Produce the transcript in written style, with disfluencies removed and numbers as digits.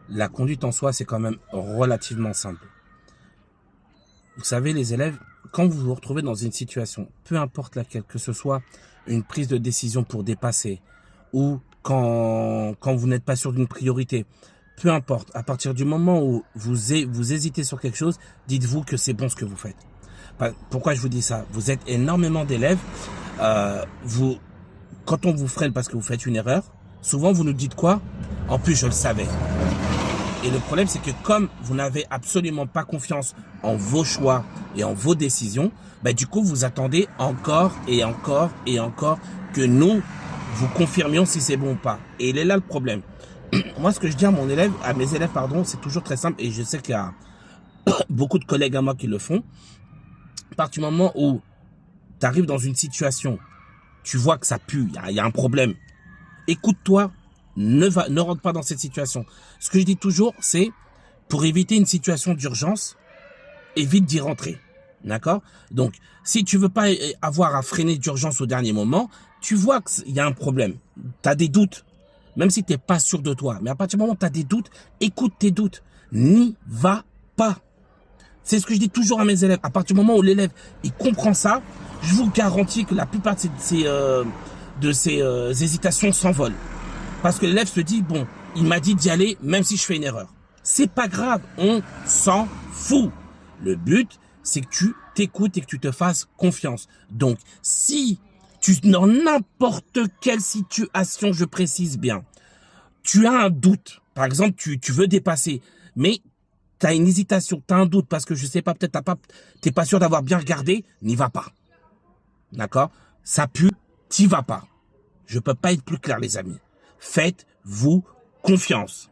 La conduite en soi, c'est quand même relativement simple. Vous savez, les élèves, quand vous vous retrouvez dans une situation, peu importe laquelle, que ce soit une prise de décision pour dépasser ou quand vous n'êtes pas sûr d'une priorité, peu importe, à partir du moment où vous hésitez sur quelque chose, dites-vous que c'est bon ce que vous faites. Pourquoi je vous dis ça? Vous êtes énormément d'élèves, quand on vous freine parce que vous faites une erreur, souvent vous nous dites quoi? En plus, je le savais. Et le problème, c'est que comme vous n'avez absolument pas confiance en vos choix et en vos décisions, du coup, vous attendez encore et encore et encore que nous vous confirmions si c'est bon ou pas. Et il est là le problème. Moi, ce que je dis à mes élèves, c'est toujours très simple, et je sais qu'il y a beaucoup de collègues à moi qui le font. À partir du moment où tu arrives dans une situation, tu vois que ça pue, il y a un problème, écoute-toi, ne rentre pas dans cette situation. Ce que je dis toujours, c'est pour éviter une situation d'urgence, évite d'y rentrer. D'accord? Donc, si tu veux pas avoir à freiner d'urgence au dernier moment, tu vois qu'il y a un problème. Tu as des doutes, même si tu n'es pas sûr de toi. Mais à partir du moment où tu as des doutes, écoute tes doutes. N'y va pas. C'est ce que je dis toujours à mes élèves. À partir du moment où l'élève il comprend ça, je vous garantis que la plupart de ces hésitations s'envolent. Parce que l'élève se dit, bon, il m'a dit d'y aller même si je fais une erreur. C'est pas grave, on s'en fout. Le but, c'est que tu t'écoutes et que tu te fasses confiance. Donc, si dans n'importe quelle situation, je précise bien, tu as un doute, par exemple, tu veux dépasser, mais tu as une hésitation, tu as un doute parce que je sais pas, peut-être t'es pas sûr d'avoir bien regardé, n'y va pas. D'accord? Ça pue, t'y vas pas. Je peux pas être plus clair, les amis. Faites-vous confiance.